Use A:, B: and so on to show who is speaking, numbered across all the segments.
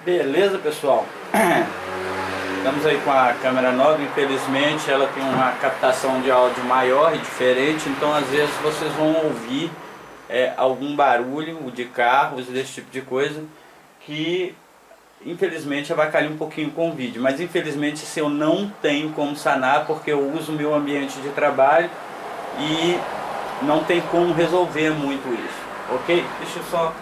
A: Beleza, pessoal? Estamos aí com a câmera nova. Infelizmente ela tem uma captação de áudio maior e diferente, então às vezes vocês vão ouvir algum barulho de carros, desse tipo de coisa, que infelizmente avacalha um pouquinho com o vídeo. Mas infelizmente isso eu não tenho como sanar, porque eu uso o meu ambiente de trabalho e não tem como resolver muito isso, ok? Deixa eu só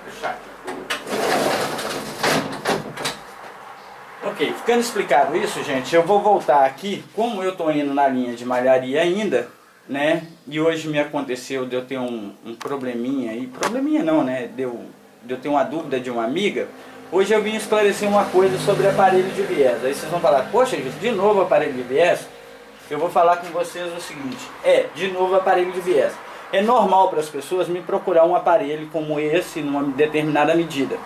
A: fechar aqui. Ok, ficando explicado isso, gente, eu vou voltar aqui. Como eu estou indo na linha de malharia ainda, né? E hoje me aconteceu de eu ter um probleminha aí. Probleminha não, né? De eu ter uma dúvida de uma amiga. Hoje eu vim esclarecer uma coisa sobre aparelho de viés. Aí vocês vão falar, poxa, gente, de novo aparelho de viés? Eu vou falar com vocês o seguinte: de novo aparelho de viés. É normal para as pessoas me procurar um aparelho como esse numa determinada medida.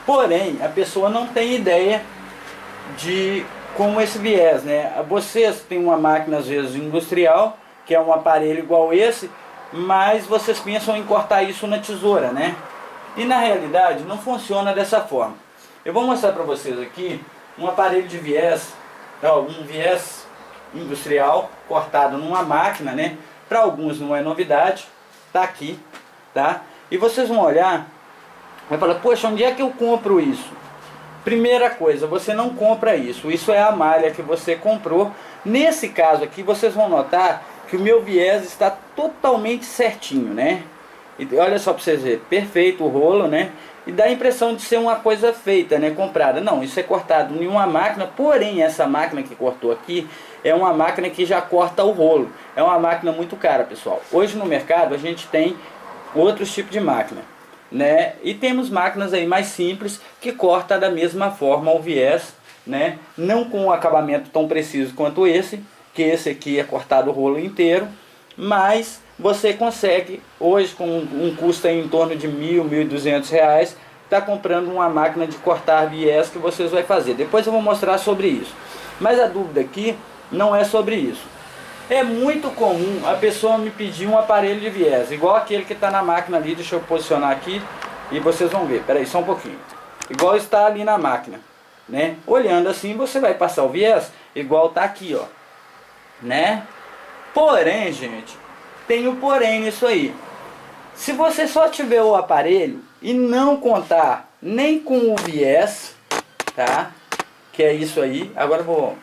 A: Porém, a pessoa não tem ideia de como esse viés, né? Vocês têm uma máquina às vezes industrial, que é um aparelho igual esse, mas vocês pensam em cortar isso na tesoura, né? E na realidade não funciona dessa forma. Eu vou mostrar para vocês aqui um aparelho de viés, um viés industrial cortado numa máquina, né? Para alguns não é novidade, tá aqui, tá? E vocês vão olhar, vai falar, poxa, onde é que eu compro isso? Primeira coisa, você não compra isso. Isso é a malha que você comprou. Nesse caso aqui, vocês vão notar que o meu viés está totalmente certinho, né? E olha só para vocês verem, perfeito o rolo, né? E dá a impressão de ser uma coisa feita, né? Comprada. Não, isso é cortado em uma máquina. Porém, essa máquina que cortou aqui é uma máquina que já corta o rolo. É uma máquina muito cara, pessoal. Hoje no mercado a gente tem outros tipos de máquina, né? E temos máquinas aí mais simples que corta da mesma forma o viés, né? Não com um acabamento tão preciso quanto esse, que esse aqui é cortado o rolo inteiro, mas você consegue hoje com um custo em torno de R$1.000, R$1.200, tá comprando uma máquina de cortar viés que vocês vão fazer. Depois eu vou mostrar sobre isso. Mas a dúvida aqui não é sobre isso. É muito comum a pessoa me pedir um aparelho de viés, igual aquele que está na máquina ali. Deixa eu posicionar aqui e vocês vão ver. Espera aí, só um pouquinho. Igual está ali na máquina, né? Olhando assim, você vai passar o viés igual está aqui, ó, né? Porém, gente, tem um porém nisso aí. Se você só tiver o aparelho e não contar nem com o viés, tá? Que é isso aí. Agora eu vou...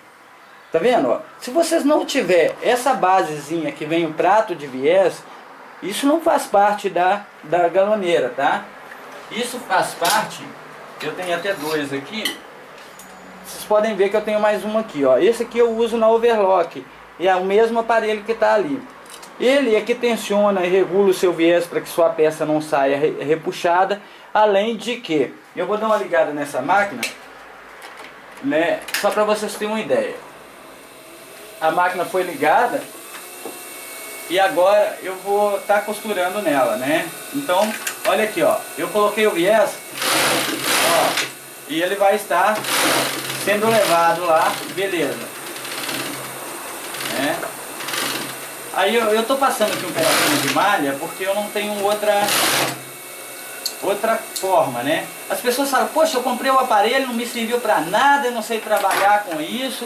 A: Tá vendo? Ó? Se vocês não tiver essa basezinha que vem o prato de viés, isso não faz parte da galoneira, tá? Isso faz parte, eu tenho até dois aqui. Vocês podem ver que eu tenho mais um aqui, ó. Esse aqui eu uso na overlock, e é o mesmo aparelho que tá ali. Ele é que tensiona e regula o seu viés para que sua peça não saia repuxada. Além de que, eu vou dar uma ligada nessa máquina, né? Só para vocês terem uma ideia. A máquina foi ligada e agora eu vou estar costurando nela, né? Então, olha aqui, ó. Eu coloquei o viés, ó, e ele vai estar sendo levado lá, beleza, né? Aí eu tô passando aqui um pedacinho de malha porque eu não tenho outra forma, né? As pessoas falam, poxa, eu comprei o aparelho, não me serviu pra nada, eu não sei trabalhar com isso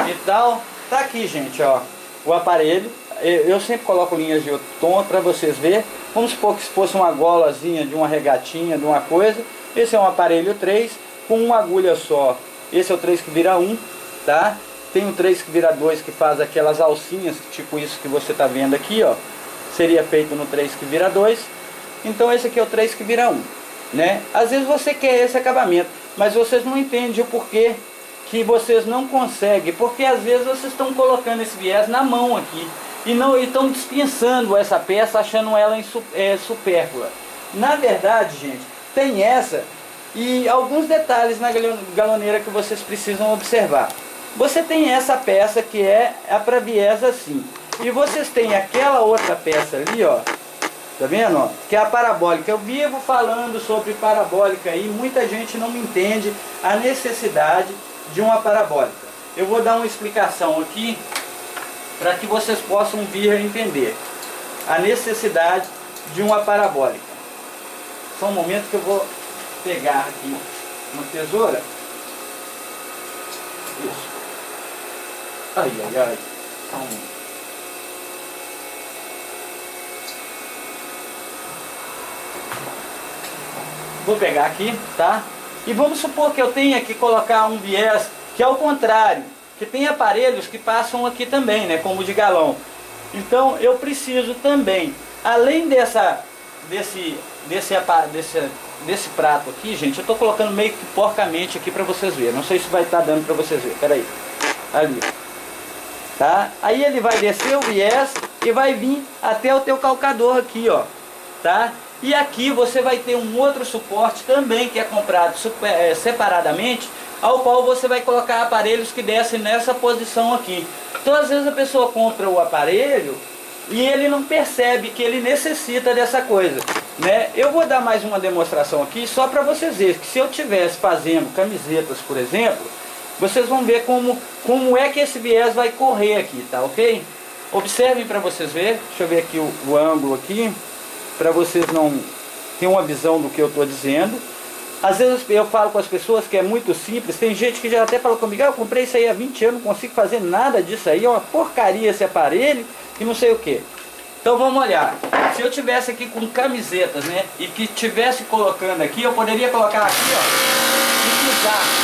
A: e tal. Tá aqui, gente, ó, o aparelho. Eu sempre coloco linhas de outro tom para vocês verem. Vamos supor que se fosse uma golazinha de uma regatinha, de uma coisa. Esse é um aparelho 3 com uma agulha só. Esse é o 3 que vira 1, tá? Tem o 3 que vira 2 que faz aquelas alcinhas, tipo isso que você tá vendo aqui, ó. Seria feito no 3 que vira 2. Então esse aqui é o 3 que vira 1, né? Às vezes você quer esse acabamento, mas vocês não entendem o porquê que vocês não conseguem, porque às vezes vocês estão colocando esse viés na mão aqui e não estão dispensando essa peça, achando ela supérflua. Na verdade, gente, tem essa e alguns detalhes na galoneira que vocês precisam observar. Você tem essa peça que é para viés assim, e vocês têm aquela outra peça ali, ó, tá vendo, ó, que é a parabólica. Eu vivo falando sobre parabólica aí, muita gente não entende a necessidade de uma parabólica. Eu vou dar uma explicação aqui para que vocês possam vir a entender a necessidade de uma parabólica. Só um momento que eu vou pegar aqui uma tesoura. Isso. Ai, ai, ai. Vou pegar aqui, tá? E vamos supor que eu tenha que colocar um viés que é o contrário, que tem aparelhos que passam aqui também, né? Como o de galão. Então eu preciso também, além desse prato aqui, gente, eu tô colocando meio que porcamente aqui para vocês verem. Não sei se vai estar dando para vocês verem. Pera aí. Ali. Tá? Aí ele vai descer o viés e vai vir até o teu calcador aqui, ó. Tá? E aqui você vai ter um outro suporte também que é comprado separadamente, ao qual você vai colocar aparelhos que descem nessa posição aqui. Então às vezes a pessoa compra o aparelho e ele não percebe que ele necessita dessa coisa, né? Eu vou dar mais uma demonstração aqui só para vocês verem que se eu estivesse fazendo camisetas, por exemplo, vocês vão ver como é que esse viés vai correr aqui, tá ok? Observem para vocês verem. Deixa eu ver aqui o ângulo aqui, para vocês não terem uma visão do que eu estou dizendo. Às vezes eu falo com as pessoas que é muito simples. Tem gente que já até falou comigo: eu comprei isso aí há 20 anos, não consigo fazer nada disso aí, é uma porcaria esse aparelho e não sei o que. Então vamos olhar. Se eu tivesse aqui com camisetas, né, e que tivesse colocando aqui, eu poderia colocar aqui, ó, e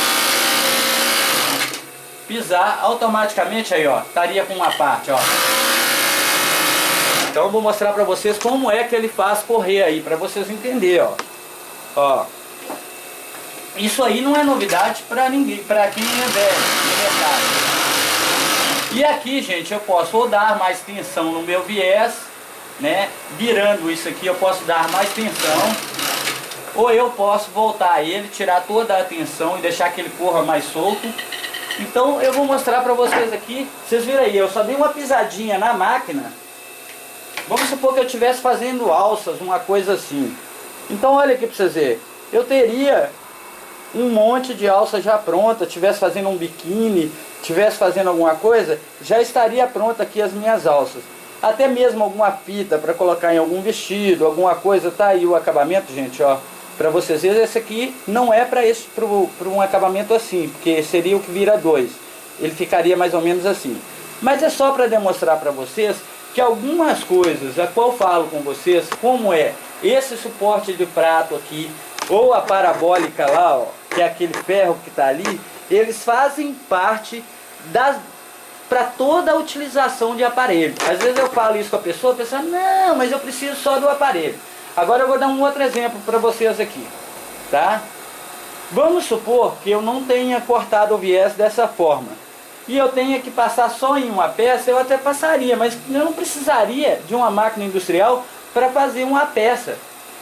A: pisar automaticamente aí, ó, estaria com uma parte, ó. Então eu vou mostrar para vocês como é que ele faz correr aí, para vocês entenderem, ó. Ó. Isso aí não é novidade para ninguém, para quem é velho no mercado. E aqui, gente, eu posso ou dar mais tensão no meu viés, né? Virando isso aqui eu posso dar mais tensão, ou eu posso voltar ele, tirar toda a tensão e deixar que ele corra mais solto. Então eu vou mostrar para vocês aqui. Vocês viram aí, eu só dei uma pisadinha na máquina. Vamos supor que eu estivesse fazendo alças, uma coisa assim. Então olha aqui para vocês verem. Eu teria um monte de alça já pronta, estivesse fazendo um biquíni, estivesse fazendo alguma coisa, já estaria pronta aqui as minhas alças. Até mesmo alguma fita para colocar em algum vestido, alguma coisa, tá aí o acabamento, gente, ó. Para vocês verem, esse aqui não é para um acabamento assim, porque seria o que vira 2. Ele ficaria mais ou menos assim. Mas é só para demonstrar para vocês que algumas coisas, a qual falo com vocês, como é esse suporte de prato aqui, ou a parabólica lá, ó, que é aquele ferro que está ali, eles fazem parte para toda a utilização de aparelho. Às vezes eu falo isso com a pessoa não, mas eu preciso só do aparelho. Agora eu vou dar um outro exemplo para vocês aqui, tá? Vamos supor que eu não tenha cortado o viés dessa forma, e eu tenha que passar só em uma peça. Eu até passaria, mas eu não precisaria de uma máquina industrial para fazer uma peça.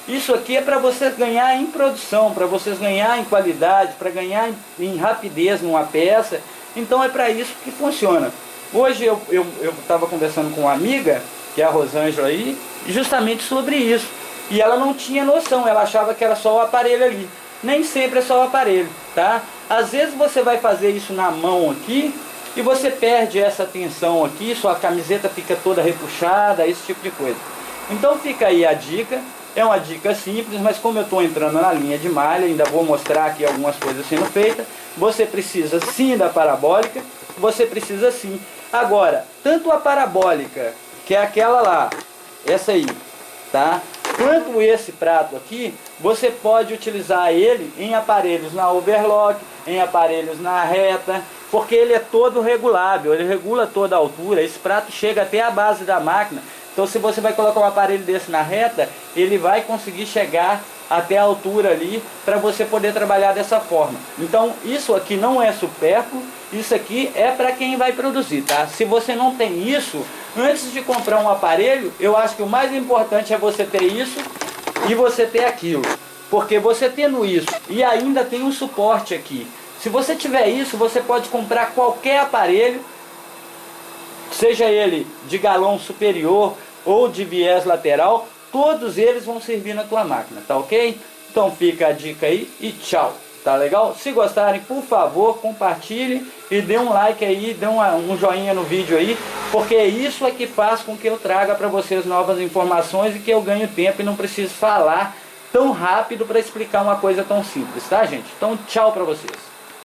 A: Isso aqui é para vocês ganhar em produção, para vocês ganhar em qualidade, para ganhar em rapidez numa peça. Então é para isso que funciona. Hoje eu estava conversando com uma amiga, que é a Rosângela aí, justamente sobre isso. E ela não tinha noção, ela achava que era só o aparelho ali. Nem sempre é só o aparelho, tá? Às vezes você vai fazer isso na mão aqui e você perde essa tensão aqui, sua camiseta fica toda repuxada, esse tipo de coisa. Então fica aí a dica. É uma dica simples, mas como eu estou entrando na linha de malha, ainda vou mostrar aqui algumas coisas sendo feitas. Você precisa sim da parabólica, você precisa sim. Agora, tanto a parabólica, que é aquela lá, essa aí, tá? Quanto esse prato aqui, você pode utilizar ele em aparelhos na overlock, em aparelhos na reta, porque ele é todo regulável, ele regula toda a altura. Esse prato chega até a base da máquina. Então se você vai colocar um aparelho desse na reta, ele vai conseguir chegar até a altura ali para você poder trabalhar dessa forma. Então isso aqui não é supérfluo, isso aqui é para quem vai produzir, tá? Se você não tem isso, antes de comprar um aparelho, eu acho que o mais importante é você ter isso e você ter aquilo. Porque você tendo isso e ainda tem um suporte aqui. Se você tiver isso, você pode comprar qualquer aparelho, seja ele de galão superior ou de viés lateral, todos eles vão servir na tua máquina, tá ok? Então fica a dica aí e tchau, tá legal? Se gostarem, por favor, compartilhe e dê um like aí, dê um joinha no vídeo aí, porque isso é que faz com que eu traga para vocês novas informações e que eu ganhe tempo e não preciso falar tão rápido para explicar uma coisa tão simples, tá, gente? Então, tchau para vocês.